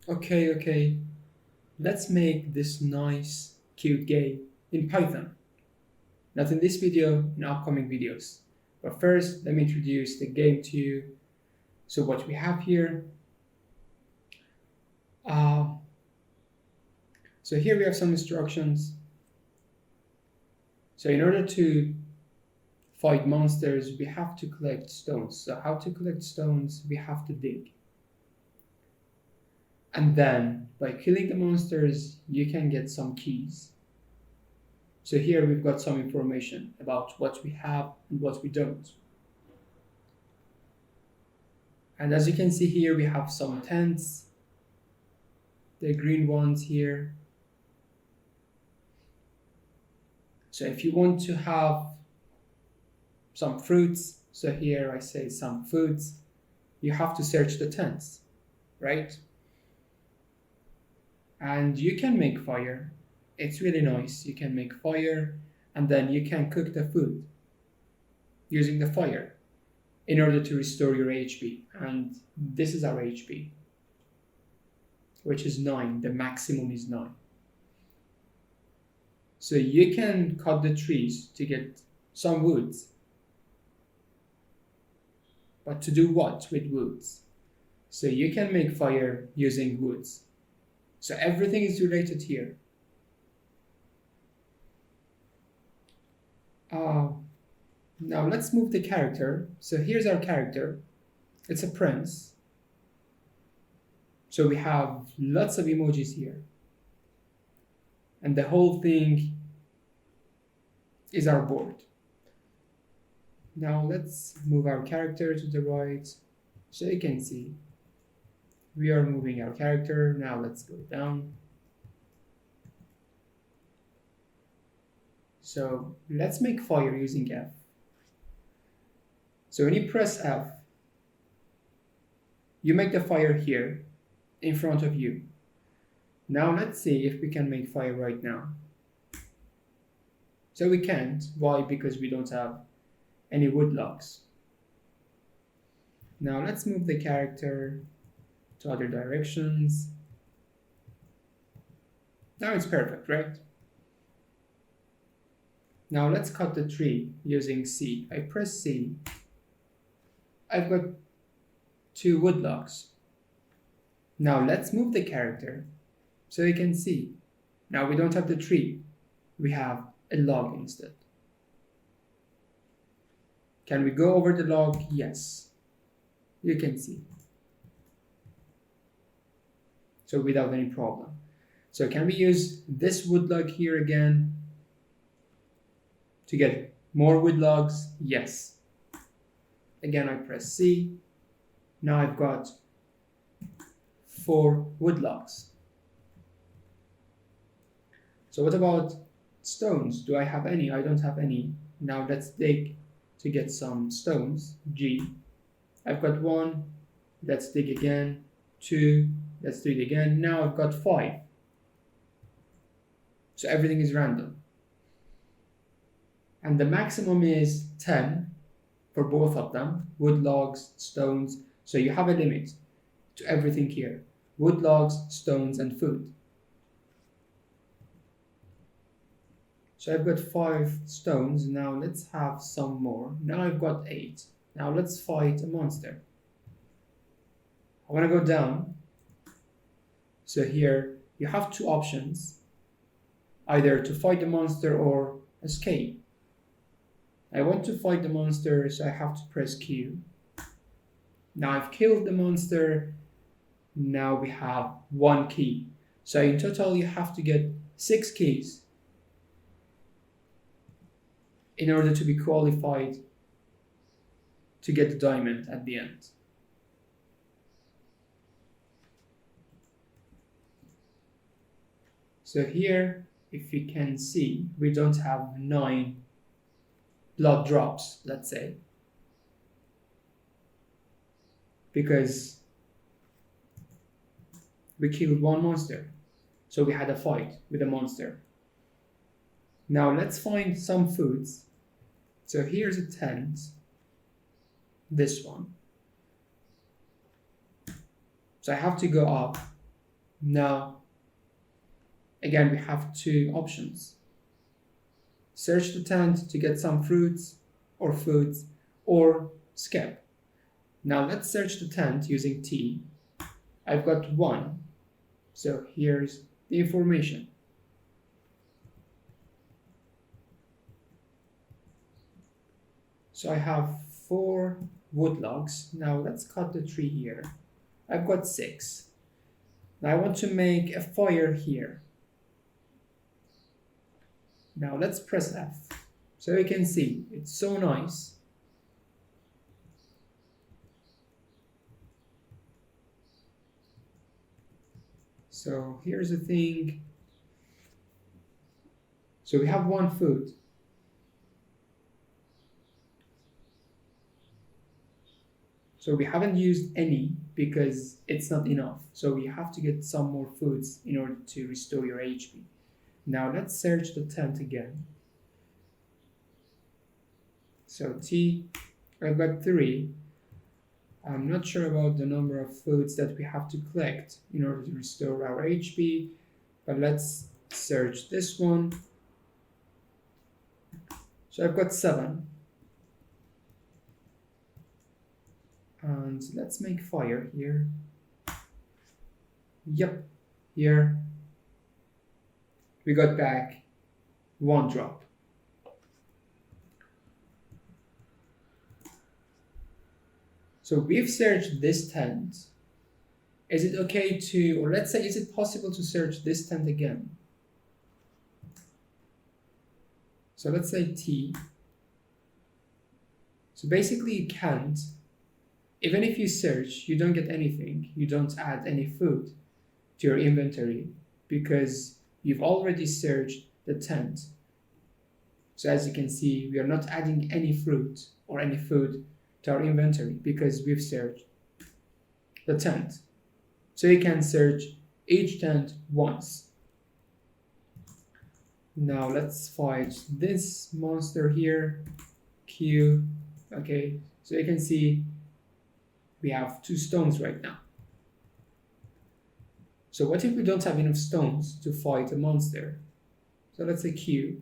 Okay. Let's make this nice, cute game in Python. Not in this video, in upcoming videos. But first, let me introduce the game to you. So what we have here, uh, so here we have some instructions. So in order to fight monsters, we have to collect stones. So how to collect stones? We have to dig. And then, by killing the monsters, you can get some keys. So here we've got some information about what we have and what we don't. And as you can see here, we have some tents, the green ones here. So if you want to have some fruits, so here I say some foods, you have to search the tents, right? And you can make fire. It's really nice. You can make fire and then you can cook the food using the fire in order to restore your HP. And this is our HP, which is 9. The maximum is 9. So you can cut the trees to get some woods. But to do what with woods? So you can make fire using woods. So everything is related here. Now let's move the character. So here's our character. It's a prince. So we have lots of emojis here. And the whole thing is our board. Now let's move our character to the right so you can see. We are moving our character. Now let's go down. So let's make fire using F. So when you press F, you make the fire here in front of you. Now let's see if we can make fire right now. So we can't. Why? Because we don't have any wood logs. Now let's move the character to other directions. Now it's perfect, right? Now let's cut the tree using C. I press C. I've got 2 wood logs. Now let's move the character so you can see. Now we don't have the tree. We have a log instead. Can we go over the log? Yes. You can see. So without any problem. So can we use this wood log here again to get more wood logs? Yes. Again, I press C. Now I've got 4 wood logs. So what about stones? Do I have any? I don't have any. Now let's dig to get some stones. G. I've got 1. Let's dig again. 2. Let's do it again. Now I've got 5. So everything is random. And the maximum is 10 for both of them. Wood logs, stones. So you have a limit to everything here. Wood logs, stones, and food. So I've got 5 stones. Now let's have some more. Now I've got 8. Now let's fight a monster. I want to go down. So here you have 2 options. Either to fight the monster or escape. I want to fight the monster, so I have to press Q. Now I've killed the monster. Now we have 1 key. So in total you have to get 6 keys in order to be qualified to get the diamond at the end. So here, if you can see, we don't have 9 blood drops, let's say, because we killed 1 monster. So we had a fight with a monster. Now let's find some foods. So here's a tent, this one. So I have to go up Now, again, we have two options. Search the tent to get some fruits or foods, or skip. Now let's search the tent using T. I've got 1, so here's the information. So I have 4 wood logs. Now let's cut the tree here. I've got 6. Now I want to make a fire here. Now let's press F. So you can see, it's so nice. So here's the thing. So we have 1 food. So we haven't used any because it's not enough. So we have to get some more foods in order to restore your HP. Now let's search the tent again. So T, I've got 3. I'm not sure about the number of foods that we have to collect in order to restore our HP, but let's search this one. So I've got 7. And let's make fire here. Yep, here we got back 1 drop. So we've searched this tent. Is it okay to, or let's say, is it possible to search this tent again? So let's say T. So basically you can't. Even if you search, you don't get anything. You don't add any food to your inventory because you've already searched the tent. So as you can see, we are not adding any fruit or any food to our inventory because we've searched the tent. So you can search each tent once. Now let's fight this monster here, Q. Okay, so you can see we have 2 stones right now. So what if we don't have enough stones to fight a monster? So let's say Q.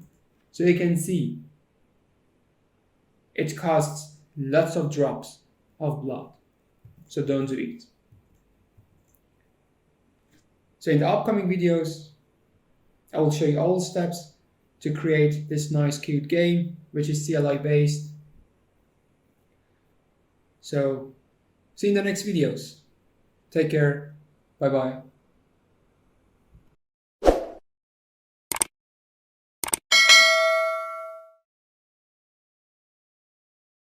So you can see it costs lots of drops of blood. So don't do it. So in the upcoming videos, I will show you all the steps to create this nice cute game, which is CLI based. So see you in the next videos. Take care. Bye bye.